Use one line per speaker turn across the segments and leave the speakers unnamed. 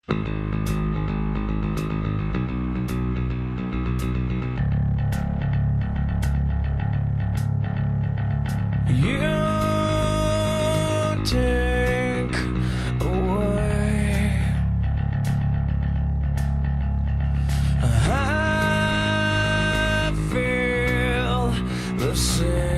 You take away. I feel the same.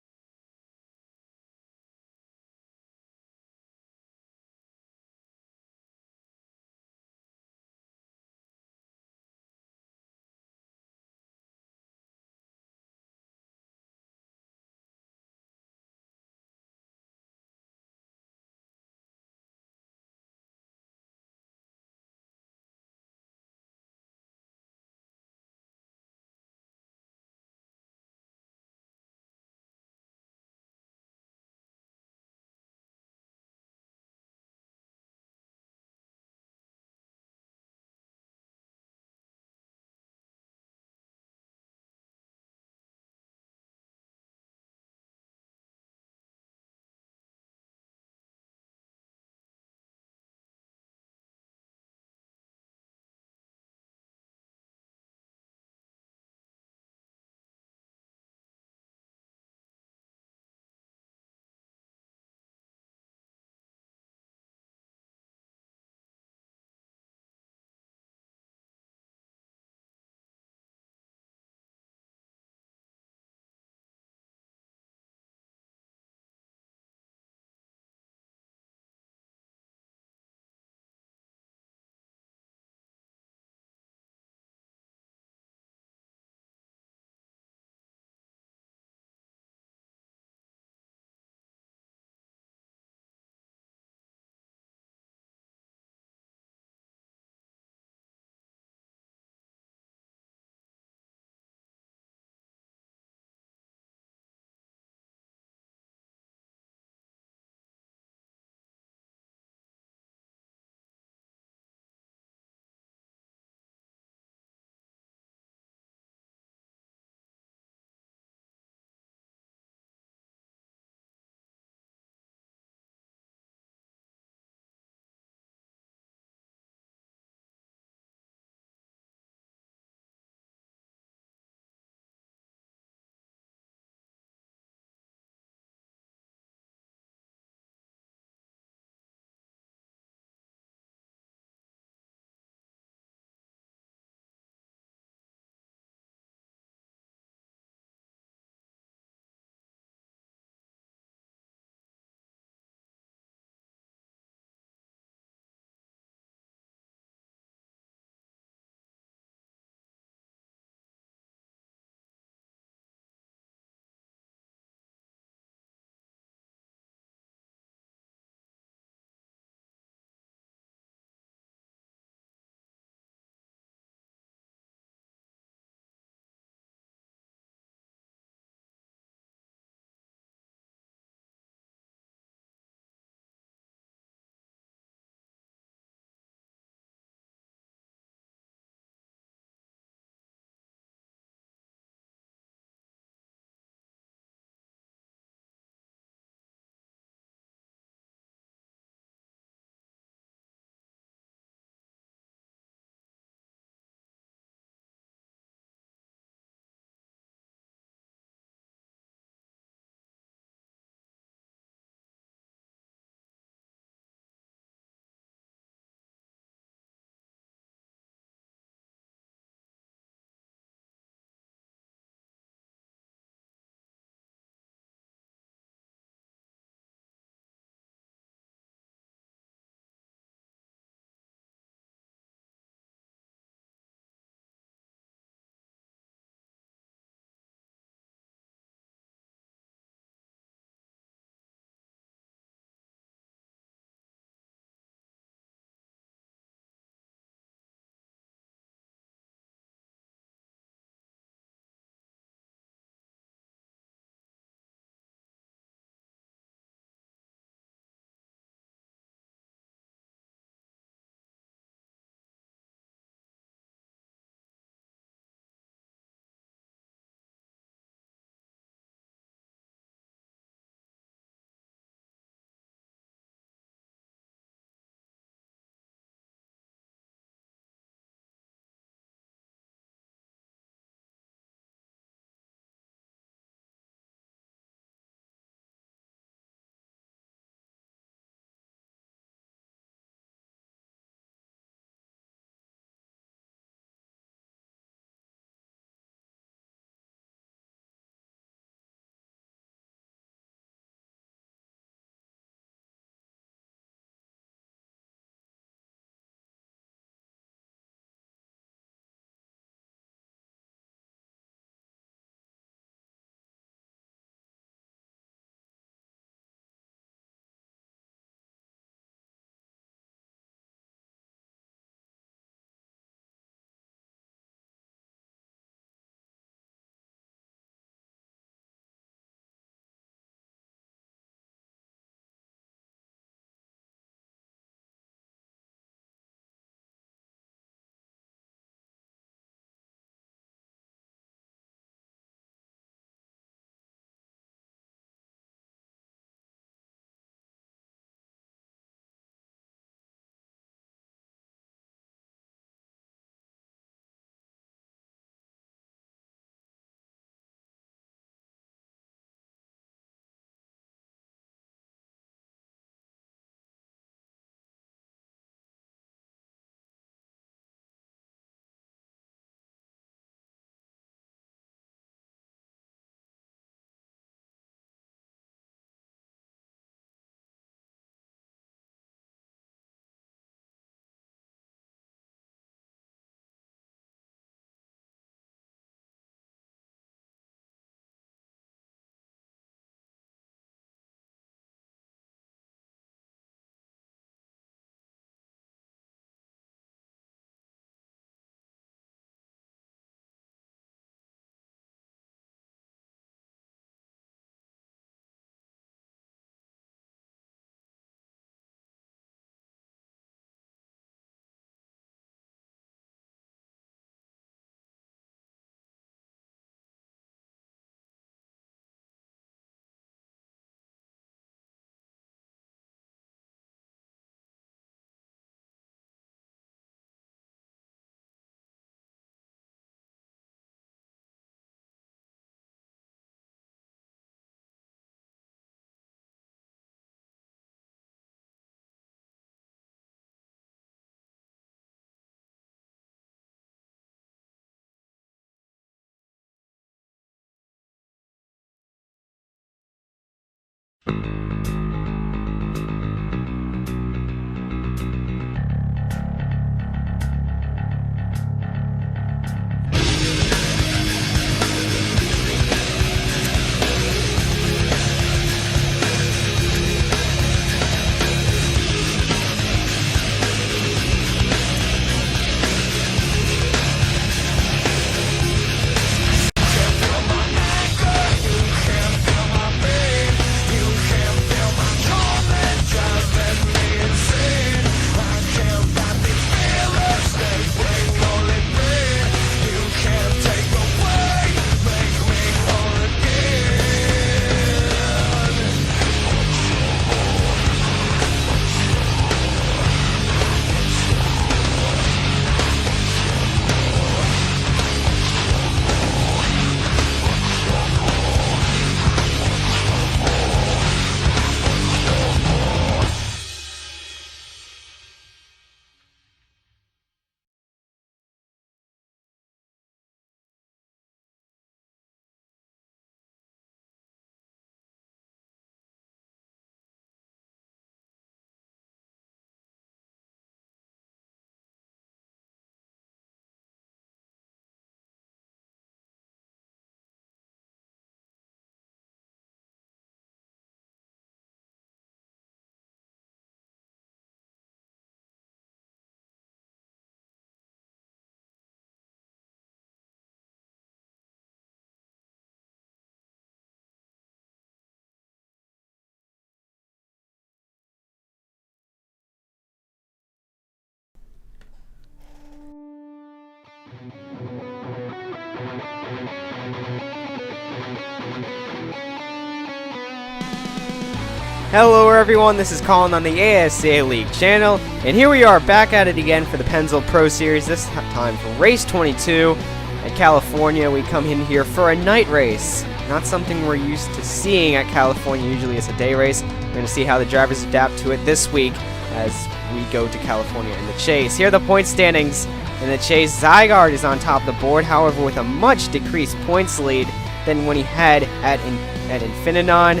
Hello everyone, this is Colin on the ASCA League channel, and here we are back at it again for the Pennzoil Pro Series, this time for race 22 at California. We come in here for a night race, not something we're used to seeing at California. Usually it's a day race. We're going to see how the drivers adapt to it this week as we go to California in the chase. Here are the point standings in the chase. Zygarde is on top of the board, however with a much decreased points lead than when he had at Infininon.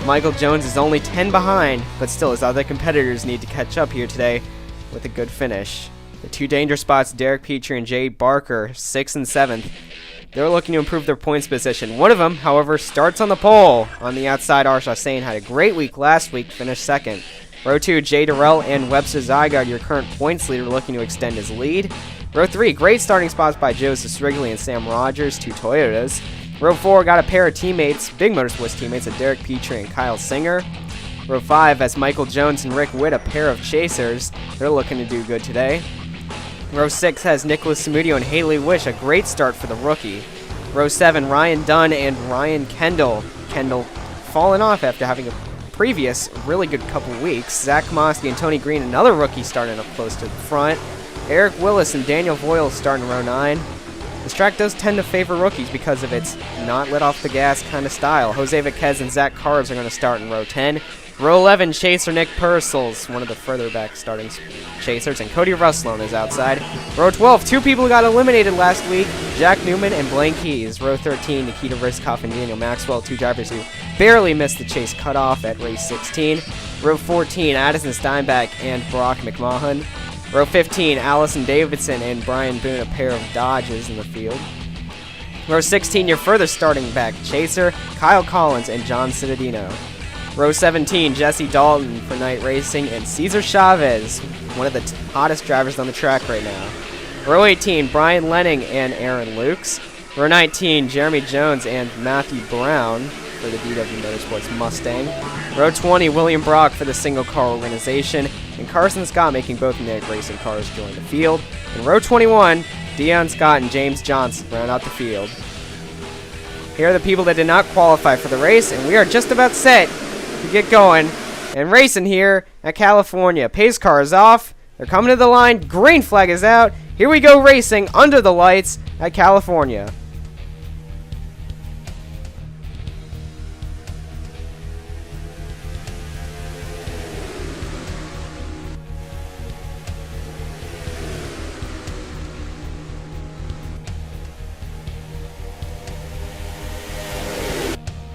Michael Jones is only 10 behind, but still his other competitors need to catch up here today with a good finish. The two danger spots, Derek Petrie and Jay Barker, 6th and 7th. They're looking to improve their points position. One of them, however, starts on the pole. On the outside, Arsha Sain had a great week last week, finished 2nd. Row 2, Jay Durrell and Webster Zygarde, your current points leader, looking to extend his lead. Row 3, great starting spots by Joseph Wrigley and Sam Rogers, two Toyotas. Row 4 got a pair of teammates, Big Motorsports teammates, of Derek Petrie and Kyle Singer. Row 5 has Michael Jones and Rick Witt, a pair of chasers. They're looking to do good today. Row 6 has Nicholas Samudio and Haley Wish, a great start for the rookie. Row 7, Ryan Dunn and Ryan Kendall. Kendall falling off after having a previous really good couple weeks. Zach Komoski and Tony Green, another rookie, starting up close to the front. Eric Willis and Daniel Voyle starting row 9. This track does tend to favor rookies because of its not let off the gas kind of style. Jose Viquez and Zach Carves are going to start in row 10. Row 11, chaser Nick Purcell's one of the further back starting chasers, and Cody Russlone is outside. Row 12, two people who got eliminated last week, Jack Newman and Blaine Keys. Row 13, Nikita Riskoff and Daniel Maxwell, two drivers who barely missed the chase cutoff at race 16. Row 14, Addison Steinbach and Brock McMahon. Row 15, Allison Davidson and Brian Boone, a pair of Dodges in the field. Row 16, your further starting back chaser, Kyle Collins and John Cittadino. Row 17, Jesse Dalton for night racing and Cesar Chavez, one of the hottest drivers on the track right now. Row 18, Brian Lenning and Aaron Lukes. Row 19, Jeremy Jones and Matthew Brown for the DW Motorsports Mustang. Row 20, William Brock for the single car organization, and Carson Scott, making both night racing cars, join the field. In row 21, Dion Scott and James Johnson round out the field. Here are the people that did not qualify for the race, and we are just about set to get going and racing here at California. Pace car is off. They're coming to the line. Green flag is out. Here we go racing under the lights at California.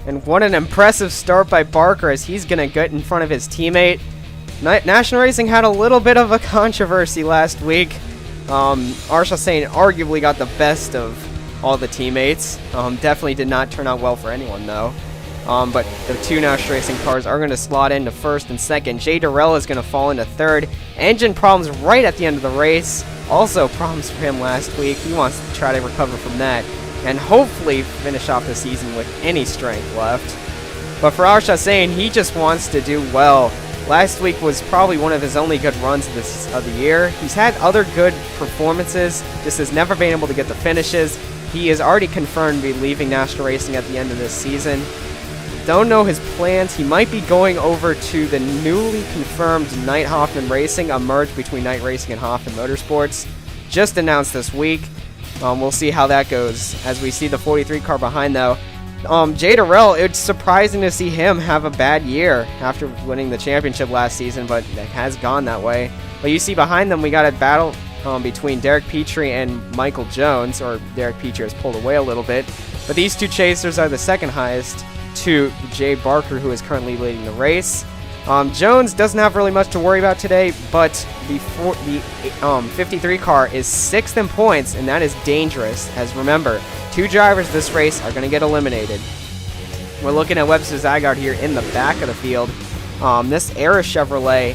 And what an impressive start by Barker as he's going to get in front of his teammate. National Racing had a little bit of a controversy last week. Arsha Sain arguably got the best of all the teammates. Definitely did not turn out well for anyone though. But the two National Racing cars are going to slot into first and second. Jay Durrell is going to fall into third. Engine problems right at the end of the race. Also problems for him last week. He wants to try to recover from that and hopefully finish off the season with any strength left. But for Arsha Sain, he just wants to do well. Last week was probably one of his only good runs of the year. He's had other good performances, just has never been able to get the finishes. He is already confirmed to be leaving National Racing at the end of this season. Don't know his plans. He might be going over to the newly confirmed Knight Hoffman Racing, a merge between Knight Racing and Hoffman Motorsports. Just announced this week. We'll see how that goes. As we see the 43 car behind though, Jay Durrell, it's surprising to see him have a bad year after winning the championship last season, but it has gone that way. But you see behind them, we got a battle between Derek Petrie and Michael Jones, or Derek Petrie has pulled away a little bit. But these two chasers are the second highest to Jay Barker, who is currently leading the race. Jones doesn't have really much to worry about today, but the 53 car is 6th in points, and that is dangerous, as remember, two drivers this race are going to get eliminated. We're looking at Webster Zygarde here in the back of the field. This Era Chevrolet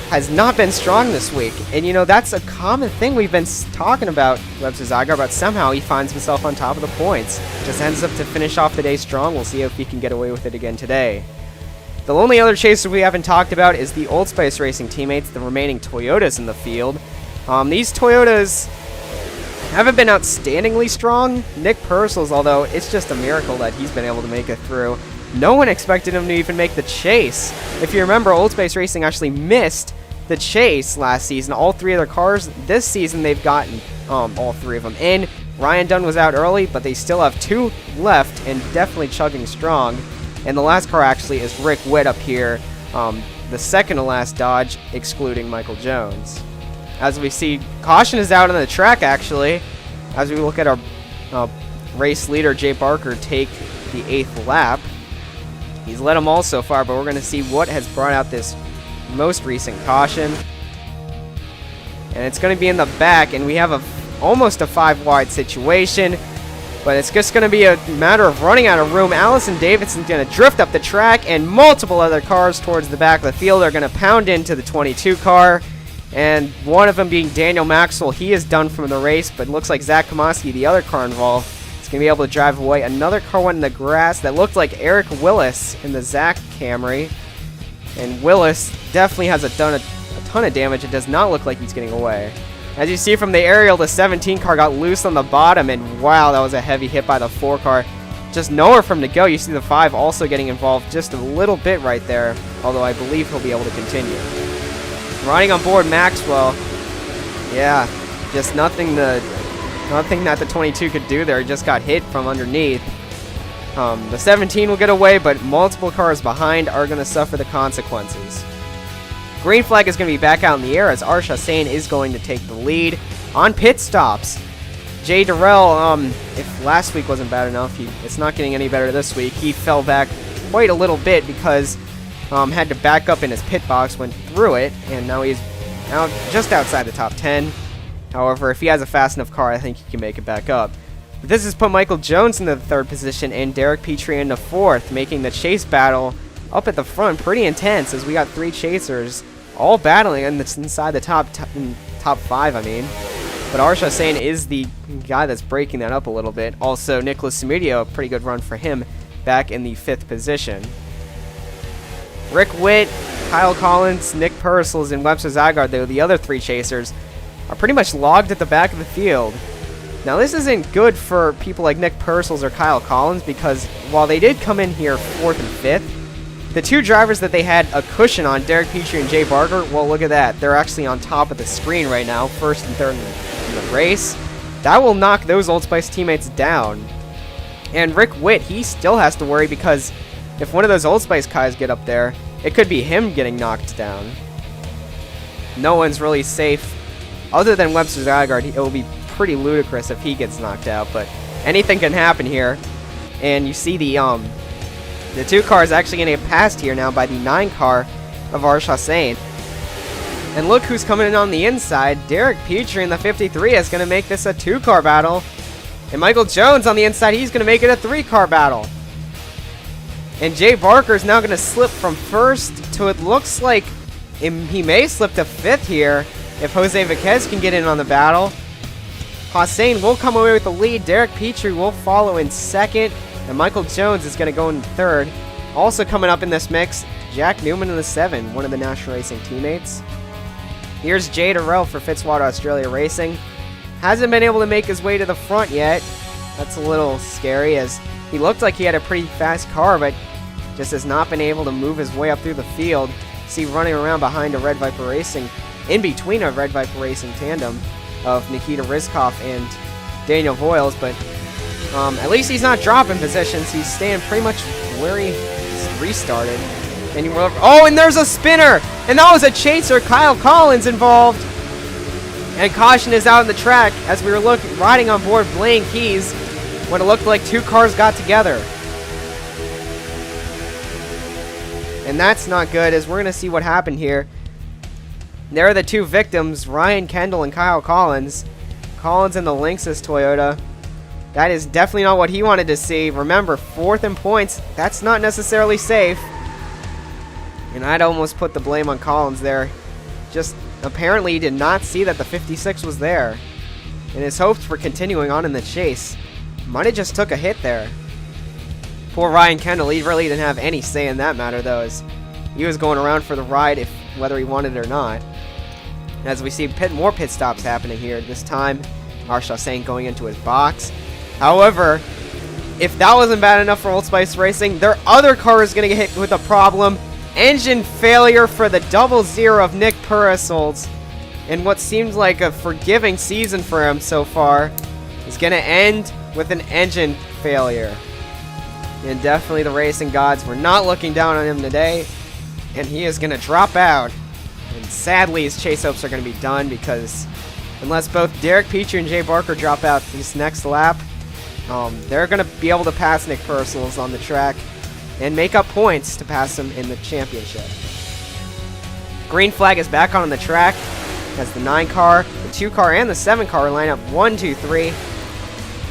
has not been strong this week, and you know, that's a common thing we've been talking about Webster Zygarde, but somehow he finds himself on top of the points. Just ends up to finish off the day strong. We'll see if he can get away with it again today. The only other chaser we haven't talked about is the Old Spice Racing teammates, the remaining Toyotas in the field. These Toyotas haven't been outstandingly strong. Nick Purcell's, although it's just a miracle that he's been able to make it through. No one expected him to even make the chase. If you remember, Old Spice Racing actually missed the chase last season. All 3 of their cars this season, they've gotten all 3 of them in. Ryan Dunn was out early, but they still have 2 left and definitely chugging strong. And the last car actually is Rick Witt up here, the second to last Dodge, excluding Michael Jones. As we see, caution is out on the track actually, as we look at our race leader Jay Barker take the 8th lap. He's led them all so far, but we're going to see what has brought out this most recent caution. And it's going to be in the back, and we have almost a 5 wide situation, but it's just going to be a matter of running out of room. Allison Davidson's going to drift up the track, and multiple other cars towards the back of the field are going to pound into the 22 car, and one of them being Daniel Maxwell. He is done from the race, but it looks like Zach Komoski, the other car involved, is going to be able to drive away. Another car went in the grass that looked like Eric Willis in the Zach Camry, and Willis definitely has done a ton of damage. It does not look like he's getting away. As you see from the aerial, the 17 car got loose on the bottom, and wow, that was a heavy hit by the 4 car. Just nowhere for him to go. You see the 5 also getting involved just a little bit right there, although I believe he'll be able to continue. Riding on board Maxwell, yeah, just nothing that the 22 could do there. He just got hit from underneath. The 17 will get away, but multiple cars behind are going to suffer the consequences. Green flag is going to be back out in the air as Arsha Sane is going to take the lead on pit stops. Jay Durrell, if last week wasn't bad enough, it's not getting any better this week. He fell back quite a little bit because had to back up in his pit box, went through it, and now he's out just outside the top 10. However, if he has a fast enough car, I think he can make it back up. But this has put Michael Jones in the 3rd position and Derek Petrie in the 4th, making the chase battle up at the front pretty intense, as we got 3 chasers all battling inside the top 5, I mean. But Arsha Sane is the guy that's breaking that up a little bit. Also, Nicholas Samudio, a pretty good run for him, back in the 5th position. Rick Witt, Kyle Collins, Nick Purcell, and Webster Zygarde, though, the other 3 chasers, are pretty much logged at the back of the field. Now, this isn't good for people like Nick Purcell or Kyle Collins, because while they did come in here 4th and 5th, the 2 drivers that they had a cushion on, Derek Petrie and Jay Barker, well, look at that. They're actually on top of the screen right now, 1st and 3rd in the race. That will knock those Old Spice teammates down. And Rick Witt, he still has to worry, because if one of those Old Spice guys get up there, it could be him getting knocked down. No one's really safe. Other than Webster Zygarde, it will be pretty ludicrous if he gets knocked out, but anything can happen here. And you see the 2 cars actually going to get passed here now by the 9 car of Arsha Sane. And look who's coming in on the inside. Derek Petrie in the 53 is going to make this a 2-car battle. And Michael Jones on the inside, he's going to make it a 3-car battle. And Jay Barker is now going to slip from 1st to, it looks like he may slip to 5th here if Jose Viquez can get in on the battle. Hossein will come away with the lead. Derek Petrie will follow in 2nd. And Michael Jones is going to go in 3rd. Also coming up in this mix, Jack Newman in the 7, one of the National Racing teammates. Here's Jay Durrell for Fitzwater Australia Racing. Hasn't been able to make his way to the front yet. That's a little scary, as he looked like he had a pretty fast car, but just has not been able to move his way up through the field. See running around behind a Red Viper Racing, in between a Red Viper Racing tandem of Nikita Rizkov and Daniel Voiles, but at least he's not dropping positions. He's staying pretty much where he restarted. And there's a spinner! And that was a chaser. Kyle Collins involved. And caution is out on the track as we were riding on board Blaine Keys when it looked like 2 cars got together. And that's not good, as we're going to see what happened here. There are the 2 victims, Ryan Kendall and Kyle Collins. Collins in the Lynxus Toyota. That is definitely not what he wanted to see. Remember, 4th in points, that's not necessarily safe. And I'd almost put the blame on Collins there. Just apparently he did not see that the 56 was there. And his hopes for continuing on in the chase might have just took a hit there. Poor Ryan Kendall, he really didn't have any say in that matter, though, as he was going around for the ride whether he wanted it or not. As we see more pit stops happening here, this time Arsha Sane going into his box. However, if that wasn't bad enough for Old Spice Racing, their other car is going to get hit with a problem. Engine failure for the 00 of Nick Purcell. And what seems like a forgiving season for him so far is going to end with an engine failure. And definitely the racing gods were not looking down on him today. And he is going to drop out. And sadly, his chase hopes are going to be done because unless both Derek Petrie and Jay Barker drop out this next lap, they're going to be able to pass Nick Purcell on the track and make up points to pass him in the championship. Green flag is back on the track as the 9 car, the 2 car, and the 7 car line up 1, 2, 3.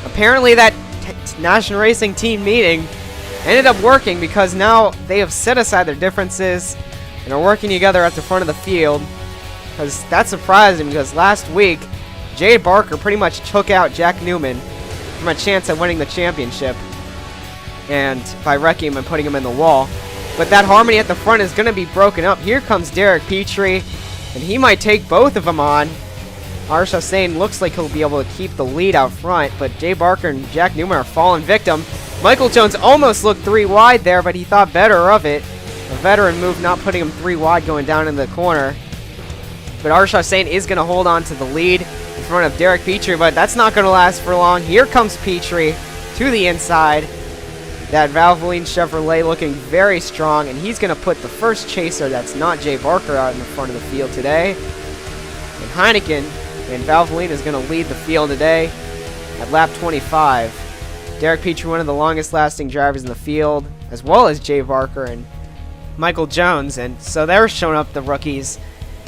Apparently that National Racing Team meeting ended up working because now they have set aside their differences and are working together at the front of the field. Because that's surprising because last week, Jay Barker pretty much took out Jack Newman from a chance at winning the championship and by wrecking him and putting him in the wall. But that harmony at the front is going to be broken up. Here comes Derek Petrie, and he might take both of them on. Arsha Sane looks like he'll be able to keep the lead out front, but Jay Barker and Jack Newman are fallen victim. Michael Jones almost looked 3 wide there, but he thought better of it. A veteran move not putting him 3 wide going down in the corner. But Arsha Sane is going to hold on to the lead in front of Derek Petrie, but that's not going to last for long. Here comes Petrie to the inside. That Valvoline Chevrolet looking very strong, and he's going to put the first chaser that's not Jay Barker out in the front of the field today. And Heineken and Valvoline is going to lead the field today at lap 25. Derek Petrie, one of the longest lasting drivers in the field, as well as Jay Barker and Michael Jones. And so they're showing up the rookies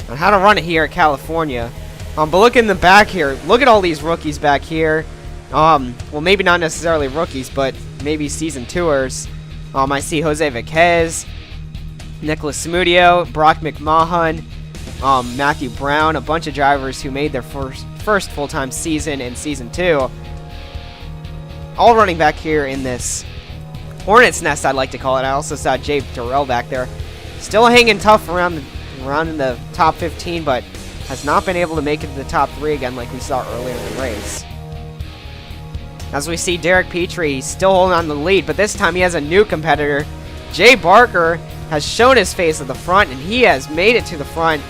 on how to run it here at California. But look in the back here. Look at all these rookies back here. Well, maybe not necessarily rookies, but maybe season tours. I see Jose Viquez, Nicholas Samudio, Brock McMahon, Matthew Brown, a bunch of drivers who made their first full-time season in season 2. All running back here in this hornet's nest, I'd like to call it. I also saw Jay Terrell back there. Still hanging tough around in the top 15, but has not been able to make it to the top 3 again like we saw earlier in the race. As we see Derek Petrie, he's still holding on to the lead, but this time he has a new competitor. Jay Barker has shown his face at the front, and he has made it to the front.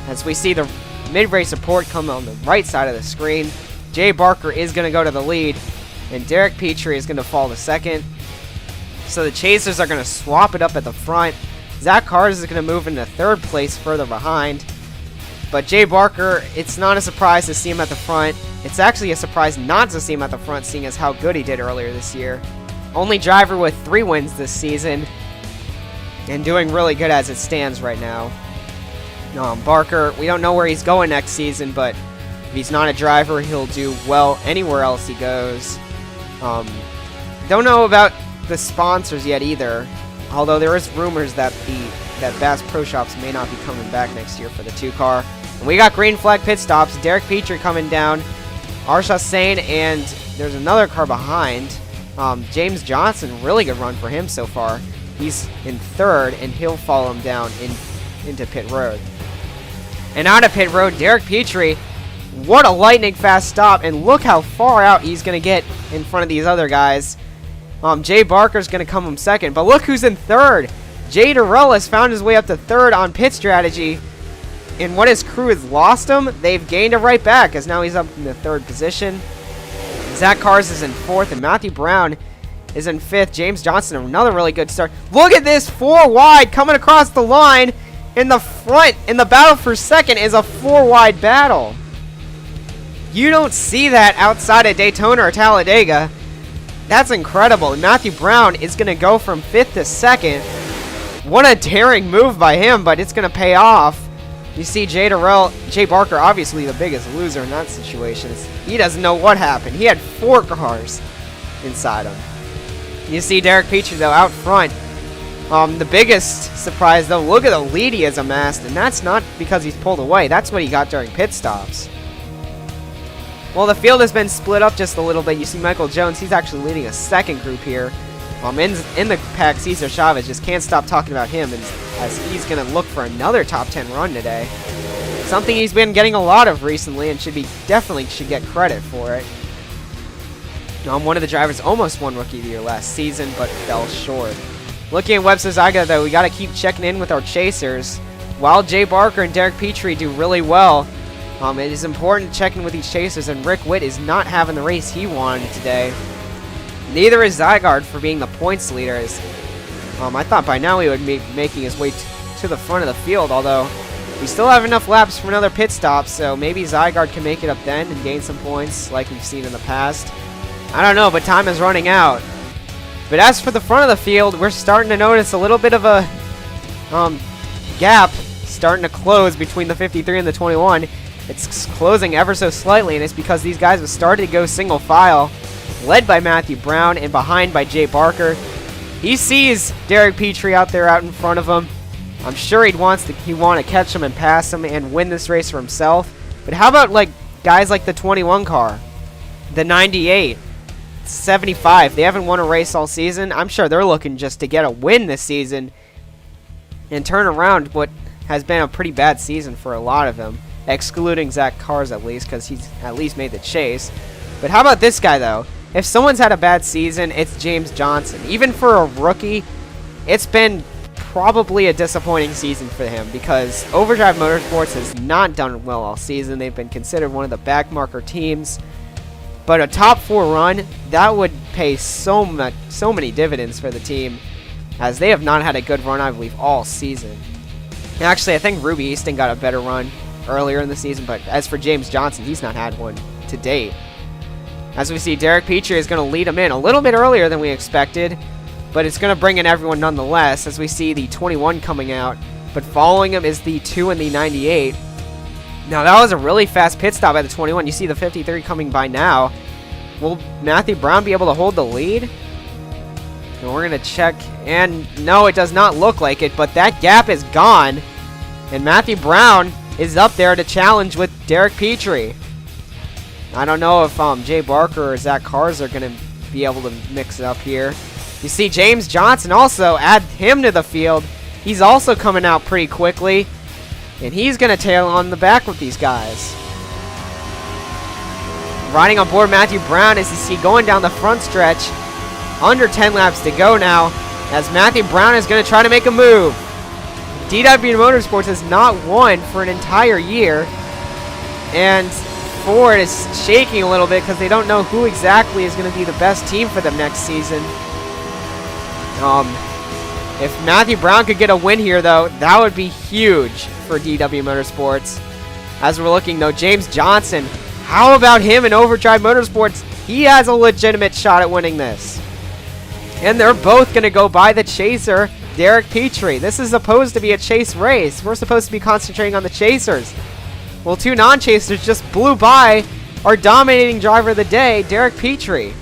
As we see the mid-race support come on the right side of the screen, Jay Barker is going to go to the lead, and Derek Petrie is going to fall to second. So the chasers are going to swap it up at the front. Zach Cars is going to move into 3rd place further behind. But Jay Barker, it's not a surprise to see him at the front. It's actually a surprise not to see him at the front, seeing as how good he did earlier this year. Only driver with 3 wins this season, and doing really good as it stands right now. Barker, we don't know where he's going next season, but if he's not a driver, he'll do well anywhere else he goes. Don't know about the sponsors yet either, although there is rumors that Bass Pro Shops may not be coming back next year for the 2 car. And we got green flag pit stops. Derek Petrie coming down. Arsha Sane, and there's another car behind. James Johnson, really good run for him so far. He's in 3rd, and he'll follow him down into pit road. And out of pit road, Derek Petrie. What a lightning fast stop, and look how far out he's going to get in front of these other guys. Jay Barker's going to come in 2nd, but look who's in 3rd. Jay Durrell has found his way up to 3rd on pit strategy. And what his crew has lost him, they've gained it right back, as now he's up in the 3rd position. Zach Cars is in 4th, and Matthew Brown is in 5th. James Johnson, another really good start. Look at this, 4 wide coming across the line. In the front, in the battle for 2nd, is a 4 wide battle. You don't see that outside of Daytona or Talladega. That's incredible. And Matthew Brown is going to go from 5th to 2nd. What a daring move by him, but it's going to pay off. You see Jay Barker, obviously the biggest loser in that situation. He doesn't know what happened. He had 4 cars inside him. You see Derek Petrie, though, out front. The biggest surprise, though, look at the lead he has amassed, and that's not because he's pulled away. That's what he got during pit stops. Well, the field has been split up just a little bit. You see Michael Jones, he's actually leading a 2nd group here. In the pack, Cesar Chavez just can't stop talking about him as he's going to look for another top 10 run today. Something he's been getting a lot of recently and definitely should get credit for it. One of the drivers almost won Rookie of the Year last season, but fell short. Looking at Webster Zyga, though, we got to keep checking in with our chasers. While Jay Barker and Derek Petrie do really well, it is important to check in with these chasers, and Rick Witt is not having the race he wanted today. Neither is Zygarde for being the points leader. I thought by now he would be making his way to the front of the field, although we still have enough laps for another pit stop, so maybe Zygarde can make it up then and gain some points like we've seen in the past. I don't know, but time is running out. But as for the front of the field, we're starting to notice a little bit of a gap starting to close between the 53 and the 21. It's closing ever so slightly, and it's because these guys have started to go single file, led by Matthew Brown and behind by Jay Barker. He sees Derek Petrie out there out in front of him. I'm sure he want to catch him and pass him and win this race for himself. But how about like guys like the 21 car, the 98, 75? They haven't won a race all season. I'm sure they're looking just to get a win this season and turn around what has been a pretty bad season for a lot of them, excluding Zach Cars at least, because he's at least made the chase. But how about this guy though? If someone's had a bad season, it's James Johnson. Even for a rookie, it's been probably a disappointing season for him because Overdrive Motorsports has not done well all season. They've been considered one of the backmarker teams. But a top 4 run, that would pay so many dividends for the team, as they have not had a good run, I believe, all season. Actually, I think Ruby Easton got a better run earlier in the season, but as for James Johnson, he's not had one to date. As we see, Derek Petrie is going to lead him in a little bit earlier than we expected, but it's going to bring in everyone nonetheless, as we see the 21 coming out, but following him is the 2 and the 98. Now, that was a really fast pit stop at the 21. You see the 53 coming by now. Will Matthew Brown be able to hold the lead? And we're going to check, and no, it does not look like it, but that gap is gone, and Matthew Brown is up there to challenge with Derek Petrie. I don't know if Jay Barker or Zach Cars are going to be able to mix it up here. You see James Johnson also add him to the field. He's also coming out pretty quickly, and he's going to tail on the back with these guys. Riding on board Matthew Brown as you see going down the front stretch. Under 10 laps to go now, as Matthew Brown is going to try to make a move. DW Motorsports has not won for an entire year, and Ford is shaking a little bit because they don't know who exactly is going to be the best team for them next season. If Matthew Brown could get a win here, though, that would be huge for DW Motorsports. As we're looking, though, James Johnson, how about him in Overdrive Motorsports? He has a legitimate shot at winning this. And they're both going to go by the chaser, Derek Petrie. This is supposed to be a chase race. We're supposed to be concentrating on the chasers. Well, 2 non-chasers just blew by our dominating driver of the day, Derek Petrie,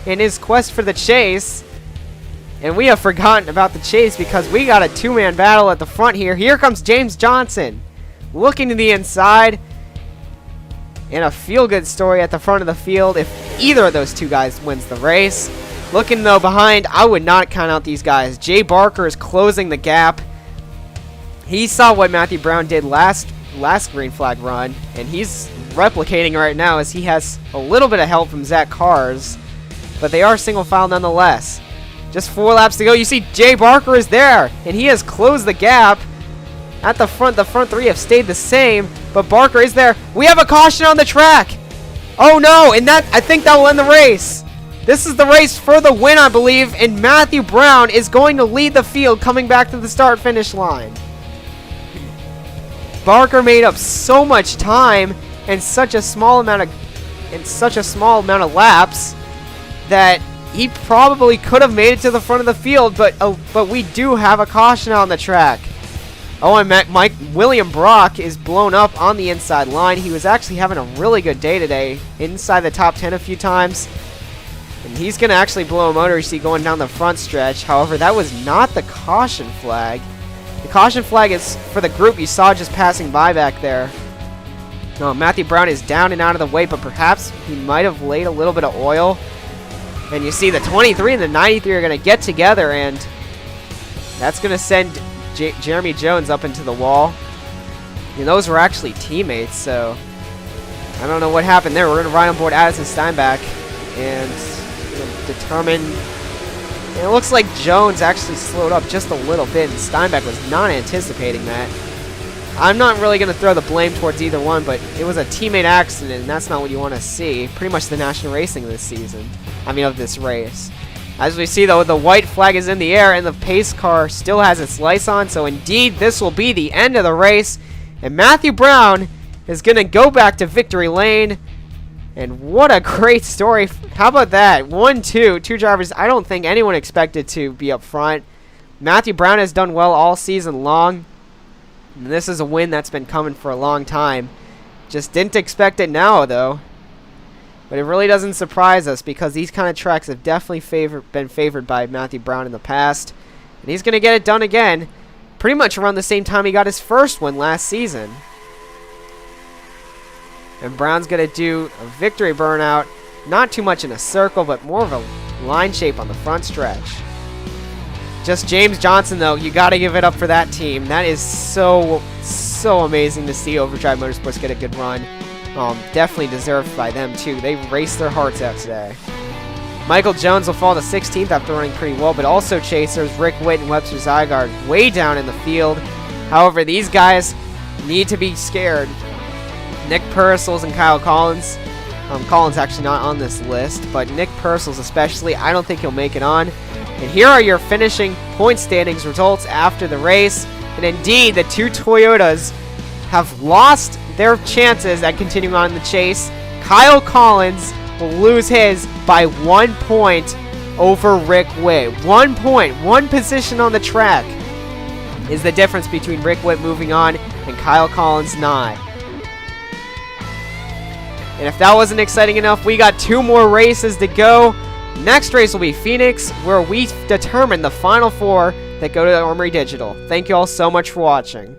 in his quest for the chase. And we have forgotten about the chase because we got a 2-man battle at the front here. Here comes James Johnson, looking to the inside. And a feel-good story at the front of the field if either of those 2 guys wins the race. Looking, though, behind, I would not count out these guys. Jay Barker is closing the gap. He saw what Matthew Brown did last green flag run, and he's replicating right now as he has a little bit of help from Zach Cars, but they are single file nonetheless. Just 4 laps to go. You see Jay Barker is there, and he has closed the gap. At the front 3 have stayed the same, but Barker is there. We have a caution on the track. Oh no, and I think that will end the race. This is the race for the win, I believe, and Matthew Brown is going to lead the field coming back to the start-finish line. Barker made up so much time in such a small amount of laps that he probably could have made it to the front of the field, but we do have a caution on the track. Oh, and William Brock is blown up on the inside line. He was actually having a really good day today, inside the top 10 a few times. And he's going to actually blow a motor, you see, going down the front stretch. However, that was not the caution flag. The caution flag is for the group you saw just passing by back there. No, Matthew Brown is down and out of the way, but perhaps he might have laid a little bit of oil. And you see the 23 and the 93 are going to get together, and that's going to send Jeremy Jones up into the wall. And those were actually teammates, so I don't know what happened there. We're going to ride on board Addison Steinbach, and determine. And it looks like Jones actually slowed up just a little bit, and Steinbeck was not anticipating that. I'm not really going to throw the blame towards either one, but it was a teammate accident, and that's not what you want to see. Pretty much the national racing of this season. I mean, of this race. As we see, though, the white flag is in the air, and the pace car still has its lights on, so indeed, this will be the end of the race. And Matthew Brown is going to go back to victory lane. And what a great story. How about that? 1-2. Two drivers I don't think anyone expected to be up front. Matthew Brown has done well all season long. And this is a win that's been coming for a long time. Just didn't expect it now, though. But it really doesn't surprise us because these kind of tracks have definitely been favored by Matthew Brown in the past. And he's going to get it done again. Pretty much around the same time he got his first win last season. And Brown's going to do a victory burnout. Not too much in a circle, but more of a line shape on the front stretch. Just James Johnson, though, you got to give it up for that team. That is so amazing to see Overdrive Motorsports get a good run. Definitely deserved by them, too. They raced their hearts out today. Michael Jones will fall to 16th after running pretty well, but also chasers Rick Witt and Webster Zygarde way down in the field. However, these guys need to be scared. Nick Purcell's and Kyle Collins. Collins actually not on this list, but Nick Purcell's especially, I don't think he'll make it on. And here are your finishing point standings results after the race. And indeed, the two Toyotas have lost their chances at continuing on the chase. Kyle Collins will lose his by 1 point over Rick Witt. 1 point, one position on the track is the difference between Rick Witt moving on and Kyle Collins not. And if that wasn't exciting enough, we got 2 more races to go. Next race will be Phoenix, where we determine the final 4 that go to Armory Digital. Thank you all so much for watching.